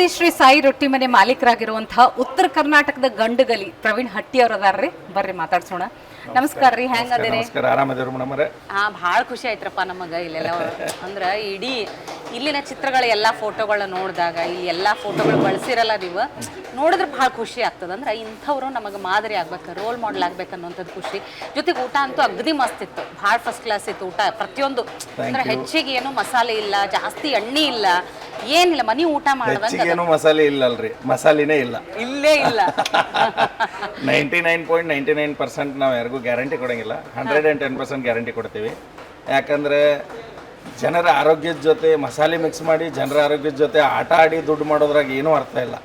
ಶ್ರುತಿ ಶ್ರೀ ಸಾಯಿ ರೊಟ್ಟಿ ಮನೆ ಮಾಲೀಕರಾಗಿರುವಂತಹ ಉತ್ತರ ಕರ್ನಾಟಕದ ಗಂಡುಗಲಿ ಪ್ರವೀಣ್ ಹಟ್ಟಿ ಅವ್ರ ಅದಾರ್ರಿ. ಬರ್ರಿ ಮಾತಾಡ್ಸೋಣ. ನಮಸ್ಕಾರ ರೀ, ಹೆಂಗ್ ಅದಿರಿ? ನಮಸ್ಕಾರ, ಆರಾಮದೇವ್ರಿ ಮೇಡಮ್. ಭಾಳ ಖುಷಿ ಆಯ್ತ್ರಪ್ಪ ನಮಗ ಇಲ್ಲೆಲ್ಲ. ಅಂದ್ರ ಇಡೀ ಇಲ್ಲಿನ ಚಿತ್ರಗಳ ಎಲ್ಲಾ ಫೋಟೋಗಳನ್ನ ನೋಡಿದಾಗ, ಇಲ್ಲಿ ಎಲ್ಲಾ ಫೋಟೋಗಳು ಬಳಸಿರಲ್ಲ ನೀವು, ನೋಡಿದ್ರೆ ಭಾಳ ಖುಷಿ ಆಗ್ತದ. ಅಂದ್ರೆ ಇಂಥವ್ರು ನಮಗೆ ಮಾದರಿ ಆಗ್ಬೇಕು, ರೋಲ್ ಮಾಡೆಲ್ ಆಗ್ಬೇಕು ಅನ್ನೋಂಥದ್ದು ಖುಷಿ. ಜೊತೆಗೆ ಊಟ ಅಂತೂ ಅಗದಿ ಮಸ್ತ್ ಇತ್ತು, ಭಾಳ ಫಸ್ಟ್ ಕ್ಲಾಸ್ ಇತ್ತು ಊಟ. ಪ್ರತಿಯೊಂದು ಅಂದ್ರೆ ಹೆಚ್ಚಿಗೆ ಏನು ಮಸಾಲೆ ಇಲ್ಲ, ಜಾಸ್ತಿ ಎಣ್ಣೆ ಇಲ್ಲ, ಏನಿಲ್ಲ, ಮನಿ ಊಟ ಮಾಡಿದಂಗೆ. ಏನು ಮಸಾಲೆ ಇಲ್ಲಲ್ರಿ, ಮಸಾಲಿನೇ ಇಲ್ಲ, ಇಲ್ಲೇ ಇಲ್ಲ. 99.99% ನಾವು ಯಾರಿಗೂ ಗ್ಯಾರಂಟಿ ಕೊಡಂಗಿಲ್ಲ, 110% ಗ್ಯಾರಂಟಿ ಕೊಡ್ತೀವಿ. ಯಾಕಂದ್ರೆ ಜನರ ಆರೋಗ್ಯದ ಜೊತೆ ಮಸಾಲೆ ಮಿಕ್ಸ್ ಮಾಡಿ ಜನರ ಆರೋಗ್ಯದ ಜೊತೆ ಆಟ ಆಡಿ ದುಡ್ಡು ಮಾಡೋದ್ರಾಗ ಏನೂ ಅರ್ಥ ಇಲ್ಲ.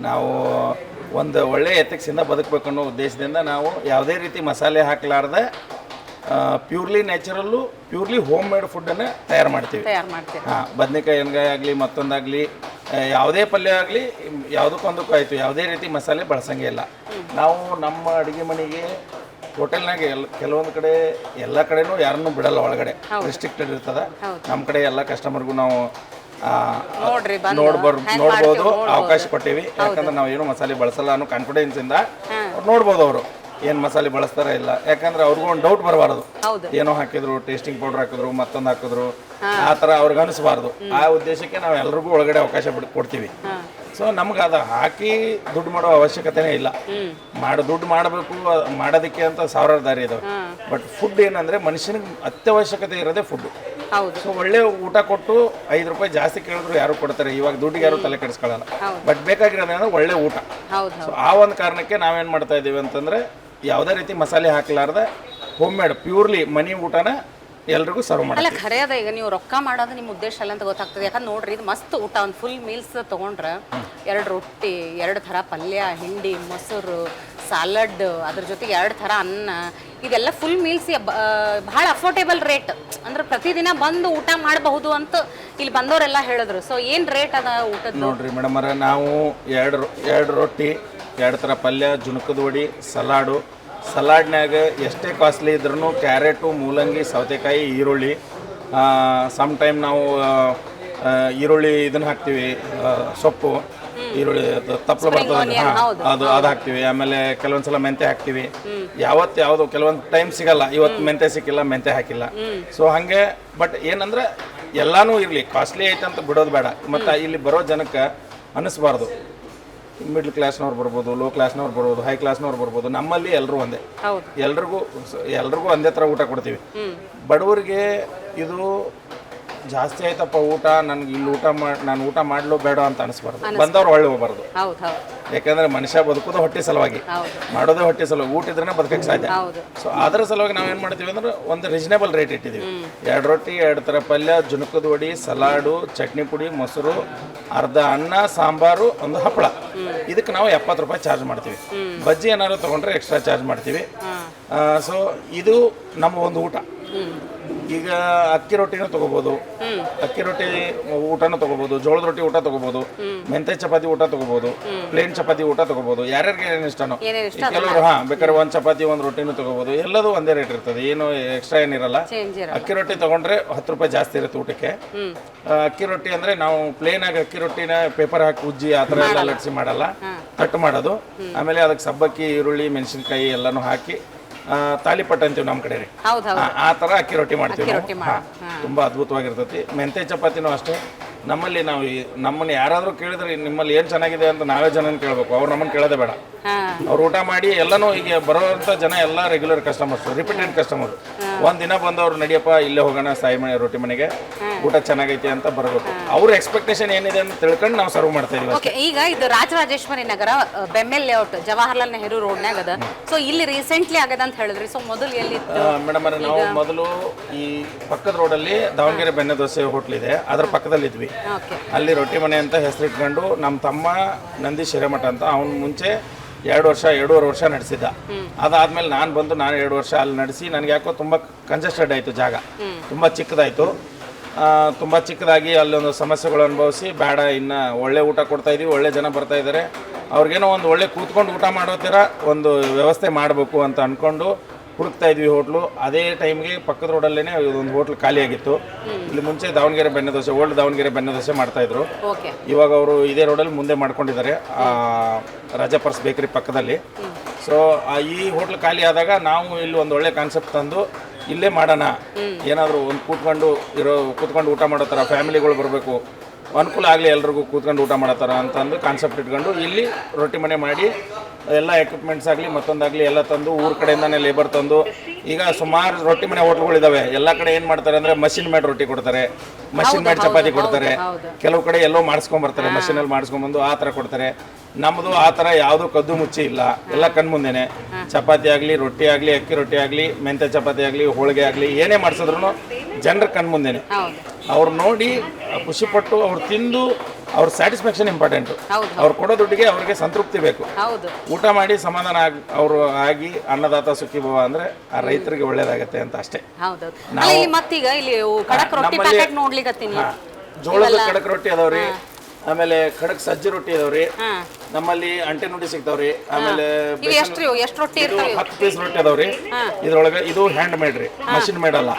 ನಾವು ಒಂದು ಒಳ್ಳೆ ಎಥಿಕ್ಸಿಂದ ಬದುಕಬೇಕು ಅನ್ನೋ ಉದ್ದೇಶದಿಂದ ನಾವು ಯಾವುದೇ ರೀತಿ ಮಸಾಲೆ ಹಾಕಲಾರ್ದೆ purely natural, purely home made ಫುಡ್ಡನ್ನು ತಯಾರು ಮಾಡ್ತೀವಿ. ಹಾಂ, ಬದನೆಕಾಯಿ ಎಣ್ಗಾಯಿ ಆಗಲಿ, ಮತ್ತೊಂದಾಗಲಿ, ಯಾವುದೇ ಪಲ್ಯ ಆಗಲಿ, ಯಾವುದಕ್ಕೊಂದಕ್ಕೂ ಆಯಿತು, ಯಾವುದೇ ರೀತಿ ಮಸಾಲೆ ಬಳಸಂಗೇ ಇಲ್ಲ. ನಾವು ನಮ್ಮ ಅಡುಗೆ ಮನೆಗೆ ಹೋಟೆಲ್ನಾಗ ಕೆಲವೊಂದು ಕಡೆ ಎಲ್ಲ ಕಡೆನೂ ಯಾರನ್ನೂ ಬಿಡಲ್ಲ, ಒಳಗಡೆ ರಿಸ್ಟ್ರಿಕ್ಟೆಡ್ ಇರ್ತದೆ. ನಮ್ಮ ಕಡೆ ಎಲ್ಲ ಕಸ್ಟಮರ್ಗೂ ನಾವು ನೋಡ್ಬೋದು ಅವಕಾಶ ಕೊಟ್ಟೀವಿ. ಯಾಕಂದ್ರೆ ನಾವು ಏನು ಮಸಾಲೆ ಬಳಸಲ್ಲ ಅನ್ನೋ ಕಾನ್ಫಿಡೆನ್ಸಿಂದ ನೋಡ್ಬೋದು ಅವರು ಏನು ಮಸಾಲೆ ಬಳಸ್ತಾರ ಇಲ್ಲ. ಯಾಕಂದ್ರೆ ಅವ್ರಿಗೂ ಒಂದು ಡೌಟ್ ಬರಬಾರ್ದು, ಏನೋ ಹಾಕಿದ್ರು, ಟೇಸ್ಟಿಂಗ್ ಪೌಡರ್ ಹಾಕಿದ್ರು, ಮತ್ತೊಂದು ಹಾಕಿದ್ರು, ಆ ಥರ ಅವ್ರಿಗೆ ಅನಿಸ್ಬಾರ್ದು. ಆ ಉದ್ದೇಶಕ್ಕೆ ನಾವು ಎಲ್ರಿಗೂ ಒಳಗಡೆ ಅವಕಾಶ ಕೊಡ್ತೀವಿ. ಸೊ ನಮ್ಗೆ ಅದು ಹಾಕಿ ದುಡ್ಡು ಮಾಡೋ ಅವಶ್ಯಕತೆನೇ ಇಲ್ಲ. ದುಡ್ಡು ಮಾಡಬೇಕು ಮಾಡೋದಕ್ಕೆ ಅಂತ ಸಾವಿರಾರು ದಾರಿ ಇದಾವೆ. ಬಟ್ ಫುಡ್ ಏನಂದ್ರೆ ಮನುಷ್ಯನಿಗೆ ಅತ್ಯವಶ್ಯಕತೆ ಇರೋದೇ ಫುಡ್. ಸೊ ಒಳ್ಳೆ ಊಟ ಕೊಟ್ಟು 5 ರೂಪಾಯಿ ಜಾಸ್ತಿ ಕೇಳಿದ್ರು ಯಾರು ಕೊಡ್ತಾರೆ, ಇವಾಗ ದುಡ್ಡಿಗೆ ಯಾರು ತಲೆ ಕೆಡಿಸ್ಕೊಳ್ಳಲ್ಲ. ಬಟ್ ಬೇಕಾಗಿರೋದೇನಂದ್ರೆ ಒಳ್ಳೆ ಊಟ. ಸೊ ಆ ಒಂದು ಕಾರಣಕ್ಕೆ ನಾವೇನು ಮಾಡ್ತಾ ಇದ್ದೀವಿ ಅಂತಂದ್ರೆ ಯಾವುದೇ ರೀತಿ ಮಸಾಲೆ ಹಾಕಲಾರ್ದೆ ಹೋಮ್ ಮೇಡ್ ಪ್ಯೂರ್ಲಿ ಮನಿ ಊಟನ ಎಲ್ರಿಗೂ ಸರ್ವ್ ಮಾಡಿ. ಅಲ್ಲ, ಖರೆ ಅದ. ಈಗ ನೀವು ರೊಕ್ಕ ಮಾಡೋದು ನಿಮ್ಮ ಉದ್ದೇಶ ಅಲ್ಲ ಅಂತ ಗೊತ್ತಾಗ್ತದೆ. ಯಾಕಂದ್ರೆ ನೋಡ್ರಿ, ಇದು ಮಸ್ತ್ ಊಟ. ಒಂದು ಫುಲ್ ಮೀಲ್ಸ್ ತೊಗೊಂಡ್ರೆ 2 ರೊಟ್ಟಿ, 2 ಥರ ಪಲ್ಯ, ಹಿಂಡಿ, ಮೊಸರು, ಸಾಲಡ್, ಅದ್ರ ಜೊತೆಗೆ 2 ಥರ ಅನ್ನ, ಇದೆಲ್ಲ ಫುಲ್ ಮೀಲ್ಸ್ ಭಾಳ ಅಫೋರ್ಡೇಬಲ್ ರೇಟ್. ಅಂದ್ರೆ ಪ್ರತಿದಿನ ಬಂದು ಊಟ ಮಾಡಬಹುದು ಅಂತ ಇಲ್ಲಿ ಬಂದವರೆಲ್ಲ ಹೇಳಿದ್ರು. ಸೊ ಏನು ರೇಟ್ ಅದ ಊಟದ? ನೋಡ್ರಿ ಮೇಡಮ್, ನಾವು 2 ರೊಟ್ಟಿ, 2 ಥರ ಪಲ್ಯ, ಜುಣಕದ ವಡಿ, ಸಲಾಡು. ಸಲಾಡ್ನಾಗ ಎಷ್ಟೇ ಕಾಸ್ಟ್ಲಿ ಇದ್ರೂ ಕ್ಯಾರೆಟು, ಮೂಲಂಗಿ, ಸೌತೆಕಾಯಿ, ಈರುಳ್ಳಿ, ಸಮ್ ಟೈಮ್ ನಾವು ಈರುಳ್ಳಿ ಇದನ್ನು ಹಾಕ್ತೀವಿ, ಸೊಪ್ಪು, ಈರುಳ್ಳಿ ತಪ್ಪಲು ಬರ್ತದೆ, ಅದು ಹಾಕ್ತೀವಿ. ಆಮೇಲೆ ಕೆಲವೊಂದ್ಸಲ ಮೆಂತೆ ಹಾಕ್ತೀವಿ. ಯಾವುದು ಕೆಲವೊಂದು ಟೈಮ್ ಸಿಗಲ್ಲ, ಇವತ್ತು ಮೆಂತೆ ಸಿಕ್ಕಿಲ್ಲ, ಮೆಂತೆ ಹಾಕಿಲ್ಲ. ಸೊ ಹಾಗೆ. ಬಟ್ ಏನಂದ್ರೆ ಎಲ್ಲಾನು ಇರಲಿ, ಕಾಸ್ಟ್ಲಿ ಐತೆ ಅಂತ ಬಿಡೋದು ಬೇಡ. ಮತ್ತು ಇಲ್ಲಿ ಬರೋ ಜನಕ್ಕೆ ಅನ್ನಿಸ್ಬಾರ್ದು, ಮಿಡ್ಲ್ ಕ್ಲಾಸ್ನವ್ರು ಬರ್ಬೋದು, ಲೋ ಕ್ಲಾಸ್ನವ್ರು ಬರ್ಬೋದು, ಹೈ ಕ್ಲಾಸ್ನವ್ರು ಬರ್ಬೋದು. ನಮ್ಮಲ್ಲಿ ಎಲ್ಲರೂ ಒಂದೇ, ಎಲ್ರಿಗೂ ಒಂದೇ ಥರ ಊಟ ಕೊಡ್ತೀವಿ. ಬಡವರಿಗೆ ಇದು ಜಾಸ್ತಿ ಆಯ್ತಪ್ಪ ಊಟ, ನನಗೆ ಇಲ್ಲಿ ನಾನು ಊಟ ಮಾಡಲು ಬೇಡ ಅಂತ ಅನಿಸ್ಬಾರ್ದು, ಬಂದವ್ರು ಒಳ್ಳೆ ಹೋಗ್ಬಾರ್ದು. ಯಾಕಂದ್ರೆ ಮನುಷ್ಯ ಬದುಕೋದು ಹೊಟ್ಟೆ ಸಲುವಾಗಿ, ಮಾಡೋದೇ ಹೊಟ್ಟೆ ಸಲುವಾಗಿ, ಊಟ ಇದ್ರೇನೆ ಬದುಕಕ್ಕೆ ಸಾಧ್ಯ. ಸೊ ಅದರ ಸಲುವಾಗಿ ನಾವೇನು ಮಾಡ್ತೀವಿ ಅಂದ್ರೆ ಒಂದು ರೀಸನೇಬಲ್ ರೇಟ್ ಇಟ್ಟಿದ್ದೀವಿ. 2 ರೊಟ್ಟಿ, 2 ಥರ ಪಲ್ಯ, ಜುಣಕದ ವಡಿ, ಸಲಾಡು, ಚಟ್ನಿ ಪುಡಿ, ಮೊಸರು, ಅರ್ಧ ಅನ್ನ, ಸಾಂಬಾರು, ಒಂದು ಹಪ್ಪಳ. ಇದಕ್ಕೆ ನಾವು 70 ರೂಪಾಯಿ ಚಾರ್ಜ್ ಮಾಡ್ತೀವಿ. ಬಜ್ಜಿ ಏನಾದ್ರು ತೊಗೊಂಡ್ರೆ ಎಕ್ಸ್ಟ್ರಾ ಚಾರ್ಜ್ ಮಾಡ್ತೀವಿ. ಸೊ ಇದು ನಮ್ಮ ಒಂದು ಊಟ. ಈಗ ಅಕ್ಕಿ ರೊಟ್ಟಿನೂ ತಗೋಬಹುದು, ಅಕ್ಕಿ ರೊಟ್ಟಿ ಊಟನೂ ತಗೋಬಹುದು, ಜೋಳದ ರೊಟ್ಟಿ ಊಟ ತಗೋಬಹುದು, ಮೆಂತೆ ಚಪಾತಿ ಊಟ ತಗೋಬಹುದು, ಪ್ಲೇನ್ ಚಪಾತಿ ಊಟ ತಗೋಬಹುದು. ಯಾರ್ಯಾರಿಗೆ ಏನು ಇಷ್ಟನೋ. ಕೆಲವರು ಬೇಕಾದ್ರೆ 1 ಚಪಾತಿ 1 ರೊಟ್ಟಿನೂ ತಗೋಬಹುದು. ಎಲ್ಲದೂ ಒಂದೇ ರೇಟ್ ಇರ್ತದೆ, ಏನು ಎಕ್ಸ್ಟ್ರಾ ಏನಿರಲ್ಲ. ಅಕ್ಕಿ ರೊಟ್ಟಿ ತಗೊಂಡ್ರೆ 10 ರೂಪಾಯಿ ಜಾಸ್ತಿ ಇರುತ್ತೆ ಊಟಕ್ಕೆ. ಅಕ್ಕಿ ರೊಟ್ಟಿ ಅಂದ್ರೆ ನಾವು ಪ್ಲೇನ್ ಆಗಿ ಅಕ್ಕಿ ರೊಟ್ಟಿನ ಪೇಪರ್ ಹಾಕಿ ಉಜ್ಜಿ ಆ ಥರ ಎಲ್ಲ ಲಟ್ಸಿ ಮಾಡಲ್ಲ, ಕಟ್ ಮಾಡೋದು. ಆಮೇಲೆ ಅದಕ್ಕೆ ಸಬ್ಬಕ್ಕಿ, ಈರುಳ್ಳಿ, ಮೆಣಸಿನ್ಕಾಯಿ ಎಲ್ಲಾನು ಹಾಕಿ ತಾಲಿಪಟ್ಟು ಅಂತೀವಿ ನಮ್ಮ ಕಡೆ ರೀ, ಆ ಥರ ಅಕ್ಕಿ ರೊಟ್ಟಿ ಮಾಡ್ತೀವಿ ನಾವು. ತುಂಬ ಅದ್ಭುತವಾಗಿರ್ತೈತಿ. ಮೆಂತೆ ಚಪಾತಿನೂ ಅಷ್ಟೇ. ನಮ್ಮನ್ನ ಯಾರಾದರೂ ಕೇಳಿದ್ರೆ ನಿಮ್ಮಲ್ಲಿ ಏನು ಚೆನ್ನಾಗಿದೆ ಅಂತ ನಾವೇ ಜನನ ಕೇಳಬೇಕು, ಅವ್ರು ನಮ್ಮನ್ನು ಕೇಳೋದೇ ಬೇಡ. ಅವ್ರು ಊಟ ಮಾಡಿ ಎಲ್ಲನೂ ಈಗ ಬರೋವಂಥ ಜನ ಎಲ್ಲ ರೆಗ್ಯುಲರ್ ಕಸ್ಟಮರ್ಸ್, ರಿಪೀಟೆಡ್ ಕಸ್ಟಮರ್. ಒಂದು ದಿನ ಬಂದವ್ರು ನಡಿಯಪ್ಪ ಇಲ್ಲೇ ಹೋಗೋಣ ಸಾಯಿ ಮನೆ ರೊಟ್ಟಿ ಮನೆಗೆ, ಊಟ ಚೆನ್ನಾಗೈತಿ ಅಂತ ಬರಬೇಕು. ಅವ್ರ ಎಕ್ಸ್ಪೆಕ್ಟೇಷನ್ ಏನಿದೆ ಅಂತ ತಿಳ್ಕೊಂಡು ನಾವು ಸರ್ವ್ ಮಾಡ್ತಾ ಇದೀವಿ. ಈಗ ಇದು ರಾಜರಾಜೇಶ್ವರಿ ನಗರ, ಬೆಮ್ಮೆಲ್ ಲೇಔಟ್, ಜವಾಹರ್ಲಾಲ್ ನೆಹರು ರೋಡ್ನಾಗ ಅದ. ಸೊ ಇಲ್ಲಿ ರೀಸೆಂಟ್ಲಿ ಆಗದ ಅಂತ ಹೇಳಿದ್ರಿ. ಸೊ ಮೊದಲು ಎಲ್ಲಿ ಮೇಡಮ್, ನಾವು ಮೊದಲು ಈ ಪಕ್ಕದ ರೋಡಲ್ಲಿ ದಾವಣಗೆರೆ ಬೆಣ್ಣೆ ದೋಸೆ ಹೋಟ್ಲ್ ಇದೆ, ಅದ್ರ ಪಕ್ಕದಲ್ಲಿ ಇದ್ವಿ. ಅಲ್ಲಿ ರೊಟ್ಟಿ ಮನೆ ಅಂತ ಹೆಸರಿಟ್ಕೊಂಡು ನಮ್ಮ ತಮ್ಮ ನಂದೀಶ್ ಹಿರೇಮಠ ಅಂತ, ಅವನು ಮುಂಚೆ 2-2.5 ವರ್ಷ ನಡೆಸಿದ್ದ. ಅದಾದ್ಮೇಲೆ ನಾನು 2 ವರ್ಷ ಅಲ್ಲಿ ನಡೆಸಿ ನನಗೆ ಯಾಕೋ ತುಂಬ ಕಂಜೆಸ್ಟೆಡ್ ಆಯಿತು, ಜಾಗ ತುಂಬ ಚಿಕ್ಕದಾಯಿತು. ತುಂಬ ಚಿಕ್ಕದಾಗಿ ಅಲ್ಲೊಂದು ಸಮಸ್ಯೆಗಳು ಅನುಭವಿಸಿ ಬೇಡ, ಇನ್ನು ಒಳ್ಳೆ ಊಟ ಕೊಡ್ತಾಯಿದ್ದೀವಿ, ಒಳ್ಳೆ ಜನ ಬರ್ತಾ ಇದ್ದಾರೆ, ಅವ್ರಿಗೇನೋ ಒಂದು ಒಳ್ಳೆ ಕೂತ್ಕೊಂಡು ಊಟ ಮಾಡೋ ಥರ ಒಂದು ವ್ಯವಸ್ಥೆ ಮಾಡಬೇಕು ಅಂತ ಅಂದ್ಕೊಂಡು ಹುಡುಕ್ತಾ ಇದ್ವಿ ಹೋಟ್ಲು. ಅದೇ ಟೈಮ್ಗೆ ಪಕ್ಕದ ರೋಡಲ್ಲೇ ಒಂದು ಹೋಟ್ಲು ಖಾಲಿ ಆಗಿತ್ತು. ಇಲ್ಲಿ ಮುಂಚೆ ದಾವಣಗೆರೆ ಬೆಣ್ಣೆ ದೋಸೆ, ಓಲ್ಡ್ ದಾವಣಗೆರೆ ಬೆಣ್ಣೆ ದೋಸೆ ಮಾಡ್ತಾಯಿದ್ರು. ಓಕೆ. ಇವಾಗ ಅವರು ಇದೇ ರೋಡಲ್ಲಿ ಮುಂದೆ ಮಾಡ್ಕೊಂಡಿದ್ದಾರೆ, ರಾಜಾಪರ್ಸ್ ಬೇಕರಿ ಪಕ್ಕದಲ್ಲಿ. ಸೊ ಈ ಹೋಟ್ಲು ಖಾಲಿ ಆದಾಗ ನಾವು ಇಲ್ಲಿ ಒಂದು ಒಳ್ಳೆ ಕಾನ್ಸೆಪ್ಟ್ ತಂದು ಇಲ್ಲೇ ಮಾಡೋಣ, ಏನಾದರೂ ಒಂದು ಕೂತ್ಕೊಂಡು ಊಟ ಮಾಡೋ ಥರ ಫ್ಯಾಮಿಲಿಗಳು ಬರಬೇಕು, ಅನುಕೂಲ ಆಗಲಿ ಎಲ್ರಿಗೂ ಕೂತ್ಕೊಂಡು ಊಟ ಮಾಡೋ ಥರ ಅಂತಂದು ಕಾನ್ಸೆಪ್ಟ್ ಇಟ್ಕೊಂಡು ಇಲ್ಲಿ ರೊಟ್ಟಿ ಮನೆ ಮಾಡಿ ಎಲ್ಲ ಎಕ್ವಿಪ್ಮೆಂಟ್ಸ್ ಆಗಲಿ ಮತ್ತೊಂದಾಗಲಿ ಎಲ್ಲ ತಂದು ಊರ ಕಡೆಯಿಂದನೇ ಲೇಬರ್ ತಂದು, ಈಗ ಸುಮಾರು ರೊಟ್ಟಿ ಮನೆ ಹೋಟ್ಲುಗಳಿದ್ದಾವೆ. ಎಲ್ಲ ಕಡೆ ಏನು ಮಾಡ್ತಾರೆ ಅಂದರೆ ಮಷಿನ್ ಮೇಡ್ ರೊಟ್ಟಿ ಕೊಡ್ತಾರೆ, ಮಷಿನ್ ಮೇಡ್ ಚಪಾತಿ ಕೊಡ್ತಾರೆ. ಕೆಲವು ಕಡೆ ಎಲ್ಲೋ ಮಾಡಿಸ್ಕೊಂಬರ್ತಾರೆ, ಮಷಿನಲ್ಲಿ ಮಾಡಿಸ್ಕೊಂಬಂದು ಆ ಥರ ಕೊಡ್ತಾರೆ. ನಮ್ಮದು ಆ ಥರ ಯಾವುದೂ ಕದ್ದು ಮುಚ್ಚಿ ಇಲ್ಲ, ಎಲ್ಲ ಕಣ್ಮುಂದೆನೆ. ಚಪಾತಿ ಆಗಲಿ, ರೊಟ್ಟಿ ಆಗಲಿ, ಅಕ್ಕಿ ರೊಟ್ಟಿ ಆಗಲಿ, ಮೆಂತ್ಯ ಚಪಾತಿ ಆಗಲಿ, ಹೋಳಿಗೆ ಆಗಲಿ, ಏನೇ ಮಾಡಿಸಿದ್ರು ಜನರ ಕಣ್ಮುಂದೆನೆ. ಅವ್ರು ನೋಡಿ ಖುಷಿಪಟ್ಟು ಅವ್ರು ತಿಂದು ಅವ್ರ ಸ್ಯಾಟಿಸ್ಫ್ಯಾಕ್ಷನ್ ಇಂಪಾರ್ಟೆಂಟು. ಅವ್ರು ಕೊಡೋ ದುಡ್ಡಿಗೆ ಅವ್ರಿಗೆ ಸಂತೃಪ್ತಿ ಬೇಕು. ಊಟ ಮಾಡಿ ಸಮಾಧಾನ ಅವರು ಆಗಿ ಅನ್ನದಾತ ಸುಖಿ ಭವ ಅಂದ್ರೆ ಆ ರೈತರಿಗೆ ಒಳ್ಳೇದಾಗತ್ತೆ ಅಂತ ಅಷ್ಟೇ. ಮತ್ತೀಗ ಇಲ್ಲಿ ಕಡಕ್ ರೊಟ್ಟಿ ಪ್ಯಾಕೆಟ್ ನೋಡ್ಲಿಕತ್ತೀನಿ. ಜೋಳದ ಕಡಕ್ ರೊಟ್ಟಿ ಅದಾವ್ರಿ, ಆಮೇಲೆ ಖಡಕ್ ಸಜ್ಜಿ ರೊಟ್ಟಿ ಇದಾವ್ರಿ, ನಮ್ಮಲ್ಲಿ ಅಂಟೆ ನುಡಿ ಸಿಗ್ತಾವ್ರಿ, ಆಮೇಲೆ 10 ಪೀಸ್ ರೊಟ್ಟಿ ಅದಾವ್ರಿ. ಇದ್ರೊಳಗೆ ಇದು ಹ್ಯಾಂಡ್ ಮೇಡ್ ರೀ, ಮಷಿನ್ ಮೇಡ್ ಅಲ್ಲ.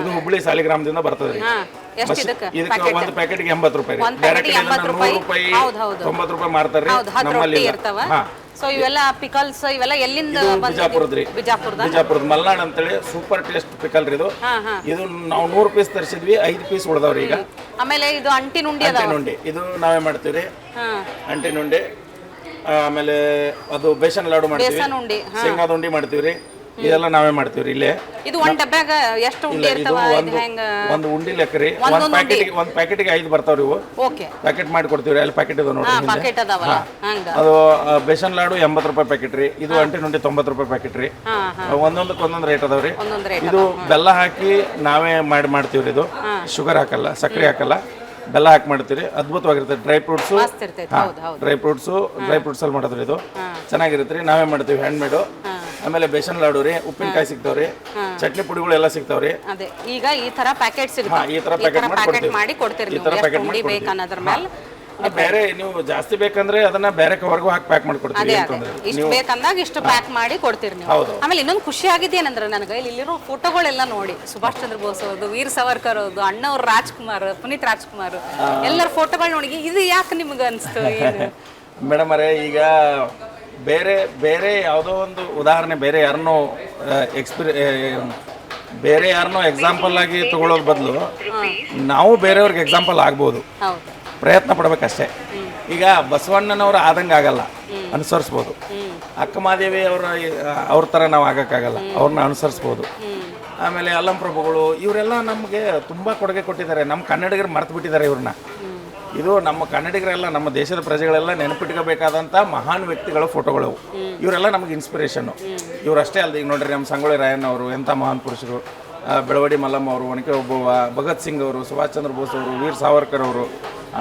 ಇದು ಹುಬ್ಳಿ ಸಾಲಿಗ್ರಾಮದಿಂದ ಬರ್ತದ್ರಿ. ಇದಕ್ಕೆ ಒಂದು ಪ್ಯಾಕೆಟ್ಗೆ 80 ರೂಪಾಯಿ, ಡೈರೆಕ್ಟ್ 100 ರೂಪಾಯಿ 90 ರೂಪಾಯಿ ಮಾರ್ತಾರ್ರಿ ನಮ್ಮಲ್ಲಿ. ಸೊ ಇವೆಲ್ಲ ಪಿಕಲ್ಸ್ ಇವೆಲ್ಲ ಎಲ್ಲಿಂದ ಬಿಜಾಪುರದ್ರಿ, ಬಿಜಾಪುರದ ಮಲ್ನಾಡ್ ಅಂತೇಳಿ ಸೂಪರ್ ಟೇಸ್ಟ್ ಪಿಕಲ್ ರೀ ಇದು. ಇದು ನಾವು 100 ಪೀಸ್ ತರಿಸಿದ್ವಿ, 5 ಪೀಸ್ ಉಳ್ದಾವ್ರಿ ಈಗ. ಆಮೇಲೆ ಇದು ಅಂಟಿನುಂಡಿ ಇದು ನಾವೇ ಮಾಡ್ತೀವ್ರಿ, ಅಂಟಿನುಂಡಿ. ಆಮೇಲೆ ಅದು ಬೇಸನ್ ಲಾಡು ಮಾಡ್ತೀವಿ, ಶೇಂಗಾದ ಉಂಡಿ ಮಾಡ್ತೀವ್ರಿ, ಇದೆಲ್ಲ ನಾವೇ ಮಾಡ್ತೀವ್ರಿ ಇಲ್ಲೇ. ಇದು ಒಂದು ಡಬ್ಬ್ಯಾಗ ಎಷ್ಟು ಉಂಡಿ ಇರ್ತಾವ? ಒಂದು ಉಂಡಿ ಲೆಕ್ಕ ರೀ, ಒಂದು ಪ್ಯಾಕೆಟ್ಗೆ 5 ಬರ್ತಾವ್ರಿ ಇವು. ಓಕೆ, ಪ್ಯಾಕೆಟ್ ಮಾಡಿ ಕೊಡ್ತೀವ್ರಿ. ಅಲ್ಲಿ ಪ್ಯಾಕೆಟ್ ಇದೆ ನೋಡ್ರಿ. ಅದು ಬೇಸನ್ ಲಾಡು 80 ರೂಪಾಯಿ ಪ್ಯಾಕೆಟ್ ರೀ, ಇದು ಅಂಟಿನುಂಡಿ 90 ರೂಪಾಯಿ ಪ್ಯಾಕೆಟ್ ರೀ. ಒಂದೊಂದಕ್ಕೆ ಒಂದೊಂದು ರೇಟ್ ಅದಾವ್ರಿ. ಇದು ಬೆಲ್ಲ ಹಾಕಿ ನಾವೇ ಮಾಡ್ತೀವ್ರಿ. ಇದು ಶುಗರ್ ಹಾಕಲ್ಲ, ಸಕ್ಕರೆ ಹಾಕಲ್ಲ, ಬೆಲ್ಲ ಹಾಕಿ ಮಾಡ್ತೀವಿ. ಅದ್ಭುತವಾಗಿರುತ್ತೆ. ಡ್ರೈ ಫ್ರೂಟ್ಸು ಅಲ್ಲಿ ಮಾಡೋದ್ರಿ. ಇದು ಚೆನ್ನಾಗಿರುತ್ತೆ ರೀ, ನಾವೇ ಮಾಡ್ತೀವಿ, ಹ್ಯಾಂಡ್ ಮೇಡು. ಆಮೇಲೆ ಬೇಸನ್ ಲಾಡು ರೀ, ಉಪ್ಪಿನಕಾಯಿ ಸಿಗ್ತಾವ್ರಿ, ಚಟ್ನಿ ಪುಡಿಗಳು ಎಲ್ಲ ಸಿಗ್ತಾವ್ರಿ. ಈಗ ಈ ತರ ಪ್ಯಾಕೆಟ್ ಈ ತರ ಪ್ಯಾಕೆಟ್ ಮಾಡಿ ಕೊಡ್ತೀರಿ. ಈ ತರ ಪ್ಯಾಕೆಟ್ ಮಾಡಿ ಬೇಕನ್ನೋದ್ರ ಮೇಲೆ ಬೇರೆ ನೀವು ಜಾಸ್ತಿ ಬೇಕಂದ್ರೆ ಅದನ್ನ ಬೇರೆ ಕವರ್ಗೂ ಹಾಕಿ ಪ್ಯಾಕ್ ಮಾಡಿ ಕೊಡ್ತೀವಿ. ಇಷ್ಟು ಬೇಕಂದಾಗ ಇಷ್ಟು ಪ್ಯಾಕ್ ಮಾಡಿ ಕೊಡ್ತೀರಿ ನೀವು. ಆಮೇಲೆ ಇನ್ನೊಂದು ಖುಷಿ ಆಗಿದ್ದೇನಂದ್ರೆ ನನಗೆ ಇಲ್ಲಿರೋ ಫೋಟೋಗಳೆಲ್ಲ ನೋಡಿ, ಸುಭಾಷ್ ಚಂದ್ರ ಬೋಸ್ ಅವ್ರದ್ದು, ವೀರ್ ಸಾವರ್ಕರ್ ಅವ್ರದ್ದು, ಅಣ್ಣವ್ರ ರಾಜ್ಕುಮಾರ್, ಪುನೀತ್ ರಾಜ್ಕುಮಾರ್ ಎಲ್ಲರ ಫೋಟೋಗಳು ನೋಡಿ, ಇದು ಯಾಕೆ ನಿಮ್ಗೆ ಅನಿಸ್ತು? ಮೇಡಮ್ ಅವರೇ, ಈಗ ಬೇರೆ ಬೇರೆ ಯಾವುದೋ ಒಂದು ಉದಾಹರಣೆ ಬೇರೆ ಯಾರನ್ನೋ ಎಕ್ಸಾಂಪಲ್ ಆಗಿ ತಗೊಳ್ಳೋದ್ ಬದಲು ನಾವು ಬೇರೆಯವ್ರಿಗೆ ಎಕ್ಸಾಂಪಲ್ ಆಗ್ಬೋದು, ಪ್ರಯತ್ನ ಪಡ್ಬೇಕಷ್ಟೇ. ಈಗ ಬಸವಣ್ಣನವ್ರು ಆದಂಗೆ ಆಗಲ್ಲ, ಅನುಸರಿಸ್ಬೋದು. ಅಕ್ಕಮಹಾದೇವಿ ಅವ್ರ ಥರ ನಾವು ಆಗೋಕ್ಕಾಗಲ್ಲ, ಅವ್ರನ್ನ ಅನುಸರಿಸ್ಬೋದು. ಆಮೇಲೆ ಅಲ್ಲಂ ಪ್ರಭುಗಳು ಇವರೆಲ್ಲ ನಮಗೆ ತುಂಬ ಕೊಡುಗೆ ಕೊಟ್ಟಿದ್ದಾರೆ. ನಮ್ಮ ಕನ್ನಡಿಗರು ಮರ್ತು ಬಿಟ್ಟಿದ್ದಾರೆ ಇವ್ರನ್ನ. ಇದು ನಮ್ಮ ಕನ್ನಡಿಗರೆಲ್ಲ, ನಮ್ಮ ದೇಶದ ಪ್ರಜೆಗಳೆಲ್ಲ ನೆನಪಿಟ್ಕೋಬೇಕಾದಂಥ ಮಹಾನ್ ವ್ಯಕ್ತಿಗಳ ಫೋಟೋಗಳು. ಇವರೆಲ್ಲ ನಮಗೆ ಇನ್ಸ್ಪಿರೇಷನ್ನು. ಇವರಷ್ಟೇ ಅಲ್ಲದೆ ಈಗ ನೋಡ್ರಿ, ನಮ್ಮ ಸಂಗೊಳ್ಳಿ ರಾಯಣ್ಣ ಅವರು ಎಂಥ ಮಹಾನ್ ಪುರುಷರು, ಬೆಳವಡಿ ಮಲ್ಲಮ್ಮ ಅವರು, ಒನಕೆ ಓಬವ್ವ, ಭಗತ್ ಸಿಂಗ್ ಅವರು, ಸುಭಾಷ್ ಚಂದ್ರ ಬೋಸ್ ಅವರು, ವೀರ್ ಸಾವರ್ಕರ್ ಅವರು,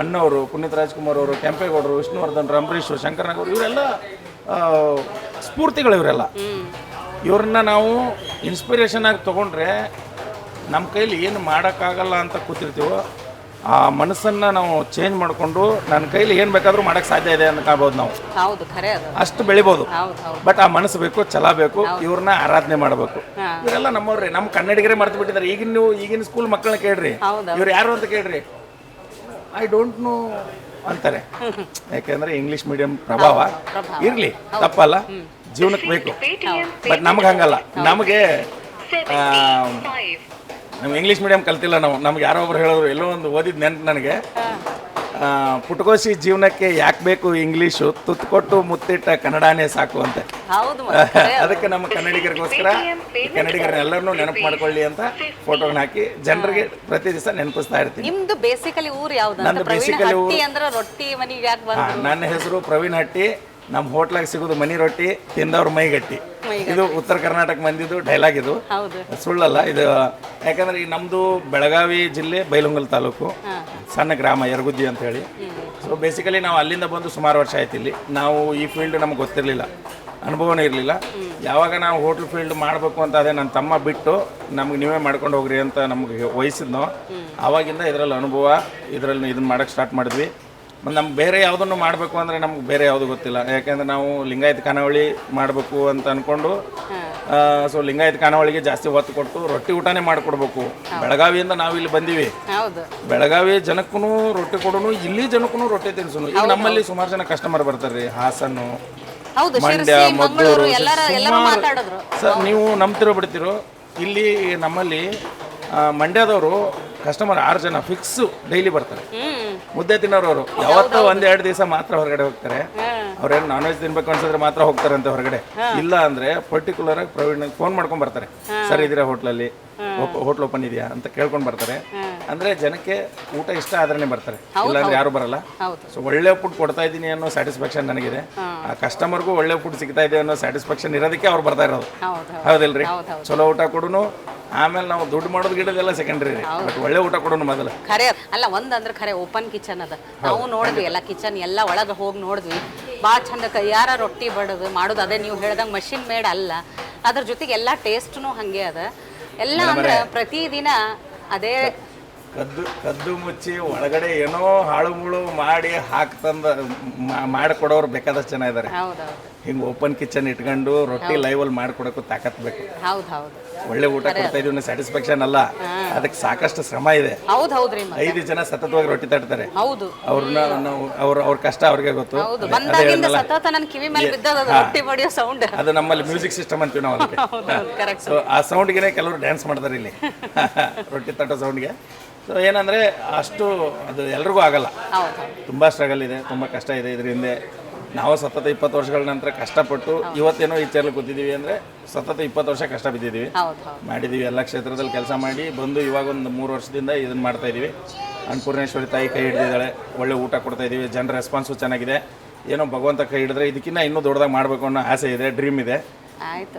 ಅಣ್ಣವರು, ಪುನೀತ್ ರಾಜ್ಕುಮಾರ್ ಅವರು, ಕೆಂಪೇಗೌಡರು, ವಿಷ್ಣುವರ್ಧನ್, ಅಂಬರೀಷ್, ಶಂಕರನಾಗ್ ಅವರು, ಇವರೆಲ್ಲ ಸ್ಫೂರ್ತಿಗಳು. ಇವರೆಲ್ಲ ಇವ್ರನ್ನ ನಾವು ಇನ್ಸ್ಪಿರೇಷನ್ ಆಗಿ ತೊಗೊಂಡ್ರೆ ನಮ್ಮ ಕೈಲಿ ಏನು ಮಾಡೋಕ್ಕಾಗಲ್ಲ ಅಂತ ಕೂತಿರ್ತೀವೋ ಆ ಮನಸ್ಸನ್ನು ನಾವು ಚೇಂಜ್ ಮಾಡಿಕೊಂಡು ನನ್ನ ಕೈಲಿ ಏನು ಬೇಕಾದರೂ ಮಾಡೋಕ್ಕೆ ಸಾಧ್ಯ ಇದೆ ಅನ್ಕೋಬೋದು ನಾವು. ಅಷ್ಟು ಬೆಳಿಬೋದು. ಬಟ್ ಆ ಮನಸ್ಸು ಬೇಕು, ಛಲ ಬೇಕು, ಇವ್ರನ್ನ ಆರಾಧನೆ ಮಾಡಬೇಕು. ಇವರೆಲ್ಲ ನಮ್ಮವ್ರಿ, ನಮ್ಮ ಕನ್ನಡಿಗರೇ ಮರ್ತು ಬಿಟ್ಟಿದ್ದಾರೆ. ಈಗಿನ ಸ್ಕೂಲ್ ಮಕ್ಕಳನ್ನ ಕೇಳ್ರಿ, ಇವ್ರು ಯಾರು ಅಂತ ಕೇಳ್ರಿ, ಐ ಡೋಂಟ್ ನೋ ಅಂತಾರೆ. ಯಾಕೆಂದ್ರೆ ಇಂಗ್ಲಿಷ್ ಮೀಡಿಯಂ ಪ್ರಭಾವ ಇರಲಿ, ತಪ್ಪಲ್ಲ, ಜೀವನಕ್ಕೆ ಬೇಕು. ಬಟ್ ನಮ್ಗೆ ಹಂಗಲ್ಲ. ನಮಗೆ ನಮ್ಮ ಇಂಗ್ಲೀಷ್ ಮೀಡಿಯಂ ಕಲ್ತಿಲ್ಲ ನಾವು. ನಮ್ಗೆ ಯಾರೋ ಒಬ್ರು ಹೇಳಿದ್ರು, ಎಲ್ಲೋ ಒಂದು ಓದಿದ್ದು ನೆನಪು ನನಗೆ, ಪುಟಕೋಸಿ ಜೀವನಕ್ಕೆ ಯಾಕೆ ಬೇಕು ಇಂಗ್ಲೀಷು, ತುತ್ತು ಕೊಟ್ಟು ಮುತ್ತಿಟ್ಟ ಕನ್ನಡನೇ ಸಾಕು ಅಂತ. ಅದಕ್ಕೆ ನಮ್ಮ ಕನ್ನಡಿಗರಿಗೋಸ್ಕರ ಕನ್ನಡಿಗರನ್ನೆಲ್ಲರನ್ನೂ ನೆನಪು ಮಾಡ್ಕೊಳ್ಳಿ ಅಂತ ಫೋಟೋನ ಹಾಕಿ ಜನರಿಗೆ ಪ್ರತಿ ದಿವಸ ನೆನಪಿಸ್ತಾ ಇರ್ತೀನಿ. ನಿಮ್ದು ಬೇಸಿಕಲಿ ಊರು ಯಾವ್ದು? ನಂದು ಬೇಸಿಕಲಿ ರೊಟ್ಟಿ ಮನೆಗೆ ನನ್ನ ಹೆಸರು ಪ್ರವೀಣ್ ಹಟ್ಟಿ. ನಮ್ಮ ಹೋಟ್ಲಾಗ ಸಿಗೋದು ಮನಿ ರೊಟ್ಟಿ, ತಿಂದವ್ರ ಮೈಗಟ್ಟಿ. ಇದು ಉತ್ತರ ಕರ್ನಾಟಕ ಮಂದಿದು ಡೈಲಾಗ್, ಇದು ಸುಳ್ಳಲ್ಲ. ಇದು ಯಾಕಂದ್ರೆ ಈ ನಮ್ಮದು ಬೆಳಗಾವಿ ಜಿಲ್ಲೆ ಬೈಲಹೊಂಗಲ ತಾಲೂಕು, ಸಣ್ಣ ಗ್ರಾಮ ಯರಗುದ್ದಿ ಅಂತ ಹೇಳಿ. ಸೊ ಬೇಸಿಕಲಿ ನಾವು ಅಲ್ಲಿಂದ ಬಂದು ಸುಮಾರು ವರ್ಷ ಆಯ್ತು. ಇಲ್ಲಿ ನಾವು ಈ ಫೀಲ್ಡ್ ನಮ್ಗೆ ಗೊತ್ತಿರಲಿಲ್ಲ, ಅನುಭವನೇ ಇರಲಿಲ್ಲ. ಯಾವಾಗ ನಾವು ಹೋಟ್ಲ್ ಫೀಲ್ಡ್ ಮಾಡಬೇಕು ಅಂತ ಅದೇ ನನ್ನ ತಮ್ಮ ಬಿಟ್ಟು ನಮ್ಗೆ ನೀವೇ ಮಾಡ್ಕೊಂಡು ಹೋಗ್ರಿ ಅಂತ ನಮ್ಗೆ ವಹಿಸಿದ್ನೋ, ಆವಾಗಿಂದ ಇದರಲ್ಲಿ ಅನುಭವ, ಇದರಲ್ಲಿ ಇದನ್ನ ಮಾಡೋಕ್ಕೆ ಸ್ಟಾರ್ಟ್ ಮಾಡಿದ್ವಿ. ಮತ್ತು ನಮ್ಗೆ ಬೇರೆ ಯಾವುದನ್ನು ಮಾಡಬೇಕು ಅಂದರೆ ನಮ್ಗೆ ಬೇರೆ ಯಾವುದು ಗೊತ್ತಿಲ್ಲ. ಯಾಕೆಂದರೆ ನಾವು ಲಿಂಗಾಯತ ಖಾನಾವಳಿ ಮಾಡಬೇಕು ಅಂತ ಅಂದ್ಕೊಂಡು ಸೊ ಲಿಂಗಾಯತ ಖಾನಾವಳಿಗೆ ಜಾಸ್ತಿ ಒತ್ತು ಕೊಟ್ಟು ರೊಟ್ಟಿ ಊಟನೇ ಮಾಡಿಕೊಡ್ಬೇಕು. ಬೆಳಗಾವಿಯಿಂದ ನಾವು ಇಲ್ಲಿ ಬಂದೀವಿ, ಹೌದು ಬೆಳಗಾವಿ ಜನಕ್ಕೂ ರೊಟ್ಟಿ ಕೊಡೋನು, ಇಲ್ಲಿ ಜನಕ್ಕೂ ರೊಟ್ಟಿ ತಿನ್ಸೋನು. ಈಗ ನಮ್ಮಲ್ಲಿ ಸುಮಾರು ಜನ ಕಸ್ಟಮರ್ ಬರ್ತಾರೆ ರೀ, ಹಾಸನ್ನು, ಹೌದು, ಮಂಡ್ಯ, ಶಿರಸಿ, ಮದ್ದೂರು. ಮಂಗಳೂರು ಎಲ್ಲರೂ ಮಾತಾಡಿದ್ರು. ಸರ್ ನೀವು ನಂಬ್ತಿರೋ ಬಿಡ್ತಿರೋ, ಇಲ್ಲಿ ನಮ್ಮಲ್ಲಿ ಮಂಡ್ಯದವರು ಕಸ್ಟಮರ್ 6 ಜನ ಫಿಕ್ಸ್ ಡೈಲಿ ಬರ್ತಾರೆ. ಮುದ್ದೆ ತಿನ್ನೋರು ಯಾವತ್ತೋ 1-2 ದಿವಸ ಮಾತ್ರ ಹೊರಗಡೆ ಹೋಗ್ತಾರೆ. ಅವ್ರೇನು ನಾನ್ ವೆಜ್ ತಿನ್ಬೇಕು ಅನ್ಸಿದ್ರೆ ಮಾತ್ರ ಹೋಗ್ತಾರೆ ಅಂತ ಹೊರಗಡೆ. ಇಲ್ಲ ಅಂದ್ರೆ ಪರ್ಟಿಕ್ಯುಲರ್ ಆಗಿ ಪ್ರವೀಣ್ ಫೋನ್ ಮಾಡ್ಕೊಂಡ್ ಬರ್ತಾರೆ, ಸರ್ ಇದೀರಾ ಹೋಟ್ಲಲ್ಲಿ, ಹೋಟ್ಲ್ ಓಪನ್ ಇದೆಯಾ ಅಂತ ಕೇಳ್ಕೊಂಡ್ ಬರ್ತಾರೆ. ಅಂದ್ರೆ ಜನಕ್ಕೆ ಊಟ ಇಷ್ಟ ಆದ್ರೇನೆ ಬರ್ತಾರೆ, ಇಲ್ಲಾಂದ್ರೆ ಯಾರು ಬರಲ್ಲ. ಸೊ ಒಳ್ಳೆ ಫುಡ್ ಕೊಡ್ತಾ ಇದ್ದೀನಿ ಅನ್ನೋ ಸ್ಯಾಟಿಸ್ಫ್ಯಾಕ್ಷನ್ ನನಗಿದೆ. ಆ ಕಸ್ಟಮರ್ಗೂ ಒಳ್ಳೆ ಫುಡ್ ಸಿಗ್ತಾ ಇದೆ ಅನ್ನೋ ಸ್ಯಾಟಿಸ್ಫ್ಯಾಕ್ಷನ್ ಇರೋದಕ್ಕೆ ಅವ್ರು ಬರ್ತಾ ಇರೋದು. ಹೌದಿಲ್ರಿ? ಚಲೋ ಊಟ ಕೊಡುನು, ಆಮೇಲೆ ನಾವು ದುಡ್ಡು ಮಾಡೋದು ಗಿಡದೆಲ್ಲ ಸೆಕೆಂಡ್ರಿ ರೀ, ಬಟ್ ಒಳ್ಳೆ ಊಟ ಕೊಡೋನು ಮೊದಲು. ಖರೆ ಅಲ್ಲ, ಒಂದಂದ್ರೆ ಖರೆ ಓಪನ್ ಕಿಚನ್ ಅದ. ನಾವು ನೋಡಿದ್ವಿ ಎಲ್ಲ ಕಿಚನ್ ಎಲ್ಲ ಒಳಗೆ ಹೋಗಿ ನೋಡಿದ್ವಿ. ಭಾಳ ಚಂದ ಕೈಯಾರ ರೊಟ್ಟಿ ಬಡದು ಮಾಡೋದು ಅದೇ ನೀವು ಹೇಳ್ದಂಗೆ ಮಷಿನ್ ಮೇಡ್ ಅಲ್ಲ. ಅದ್ರ ಜೊತೆಗೆ ಎಲ್ಲ ಟೇಸ್ಟ್ನು ಹಾಗೆ ಅದ. ಎಲ್ಲ ಅಂದ್ರೆ ಪ್ರತಿದಿನ ಅದೇ ಕದ್ದು ಮುಚ್ಚಿ ಒಳಗಡೆ ಏನೋ ಹಾಳು ಮುಳು ಮಾಡಿ ಮಾಡಿಕೊಡೋರು ಬೇಕಾದಷ್ಟು ಜನ ಇದ್ದಾರೆ. ಹಿಂಗೆ ಓಪನ್ ಕಿಚನ್ ಇಟ್ಕೊಂಡು ರೊಟ್ಟಿ ಲೈವಲ್ಲಿ ಮಾಡಿಕೊಡೋಕ್ಕೂ ತಾಕತ್ ಬೇಕು. ಒಳ್ಳೆ ಊಟ ಕೊಡ್ತಾ ಇದೀವಿ ಸ್ಯಾಟಿಸ್ಫ್ಯಾಕ್ಷನ್ ಅಲ್ಲ, ಅದಕ್ಕೆ ಸಾಕಷ್ಟು ಶ್ರಮ ಇದೆ. 5 ಜನ ಸತತವಾಗಿ ರೊಟ್ಟಿ ತಟ್ತಾರೆ. ಅವ್ರನ್ನ ಅವ್ರ ಕಷ್ಟ ಅವ್ರಿಗೆ ಗೊತ್ತು. ಅದು ನಮ್ಮಲ್ಲಿ ಮ್ಯೂಸಿಕ್ ಸಿಸ್ಟಮ್ ಅಂತೀವಿ ನಾವು ಅದಕ್ಕೆ. ಸೊ ಆ ಸೌಂಡ್ಗೆ ಕೆಲವರು ಡ್ಯಾನ್ಸ್ ಮಾಡ್ತಾರೆ ಇಲ್ಲಿ ರೊಟ್ಟಿ ತಟ್ಟೋ ಸೌಂಡ್ಗೆ. ಸೊ ಏನಂದರೆ ಅಷ್ಟು ಅದು ಎಲ್ರಿಗೂ ಆಗಲ್ಲ, ತುಂಬ ಸ್ಟ್ರಗಲ್ ಇದೆ, ತುಂಬ ಕಷ್ಟ ಇದೆ. ಇದರಿಂದ ನಾವು ಸತತ 20 ವರ್ಷಗಳ ನಂತರ ಕಷ್ಟಪಟ್ಟು ಇವತ್ತೇನೋ ಈ ಚೇರ್ಲಿ ಕೂತಿದ್ದೀವಿ ಅಂದರೆ ಸತತ 20 ವರ್ಷ ಕಷ್ಟ ಬಿದ್ದಿದ್ದೀವಿ, ಮಾಡಿದ್ದೀವಿ. ಎಲ್ಲ ಕ್ಷೇತ್ರದಲ್ಲಿ ಕೆಲಸ ಮಾಡಿ ಬಂದು ಇವಾಗ ಒಂದು 3 ವರ್ಷದಿಂದ ಇದನ್ನು ಮಾಡ್ತಾ ಇದ್ದೀವಿ. ಅನ್ನಪೂರ್ಣೇಶ್ವರಿ ತಾಯಿ ಕೈ ಹಿಡಿದಿದ್ದಾಳೆ, ಒಳ್ಳೆ ಊಟ ಕೊಡ್ತಾ ಇದ್ದೀವಿ, ಜನರ ರೆಸ್ಪಾನ್ಸು ಚೆನ್ನಾಗಿದೆ. ಏನೋ ಭಗವಂತ ಕೈ ಹಿಡಿದ್ರೆ ಇದಕ್ಕಿಂತ ಇನ್ನೂ ದೊಡ್ಡದಾಗಿ ಮಾಡಬೇಕು ಅನ್ನೋ ಆಸೆ ಇದೆ, ಡ್ರೀಮ್ ಇದೆ. ಆಯ್ತು,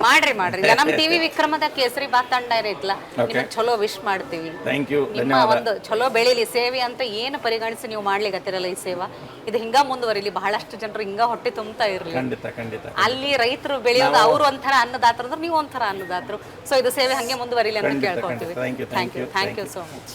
ಮಾಡ್ರಿ. ನಮ್ಮ ಟಿವಿ ವಿಕ್ರಮದ ಕೇಸರಿ ಬಾತ್ ತಂಡ ಇರೈತಲ್ಲ, ನಿಮಗೆ ಚಲೋ ವಿಶ್ ಮಾಡ್ತೀವಿ. ಥ್ಯಾಂಕ್ ಯು, ನಿಮ್ಮ ಒಂದು ಚಲೋ ಬೆಳೀಲಿ. ಸೇವೆ ಅಂತ ಏನು ಪರಿಗಣಿಸಿ ನೀವು ಮಾಡ್ಲಿಕ್ಕತ್ತಿರಲ್ಲ ಈ ಸೇವಾ, ಇದು ಹಿಂಗ ಮುಂದುವರಿಲಿ. ಬಹಳಷ್ಟು ಜನರು ಹಿಂಗ ಹೊಟ್ಟೆ ತುಂಬ್ತಾ ಇರ್ಲಿ. ಖಂಡಿತ. ಅಲ್ಲಿ ರೈತರು ಬೆಳೆಯೋದು ಅವ್ರು ಒಂಥರ ಅನ್ನದಾತರು ಅಂದ್ರೆ ನೀವು ಒಂಥರ ಅನ್ನದಾತರು. ಸೊ ಇದು ಸೇವೆ ಹಂಗೆ ಮುಂದುವರಿಲಿ ಅಂತ ಕೇಳ್ಕೊಳ್ತೀವಿ. Thank you so much.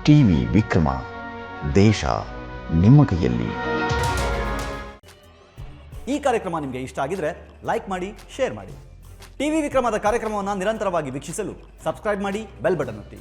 TV Vikrama, ದೇಶ ನಿಮ್ಮ ಕೈಯಲ್ಲಿ. ಈ ಕಾರ್ಯಕ್ರಮ ನಿಮಗೆ ಇಷ್ಟ ಆಗಿದ್ರೆ ಲೈಕ್ ಮಾಡಿ, ಶೇರ್ ಮಾಡಿ. ಟಿವಿ ವಿಕ್ರಮದ ಕಾರ್ಯಕ್ರಮವನ್ನು ನಿರಂತರವಾಗಿ ವೀಕ್ಷಿಸಲು ಸಬ್ಸ್ಕ್ರೈಬ್ ಮಾಡಿ, ಬೆಲ್ ಬಟನ್ ಒತ್ತಿ.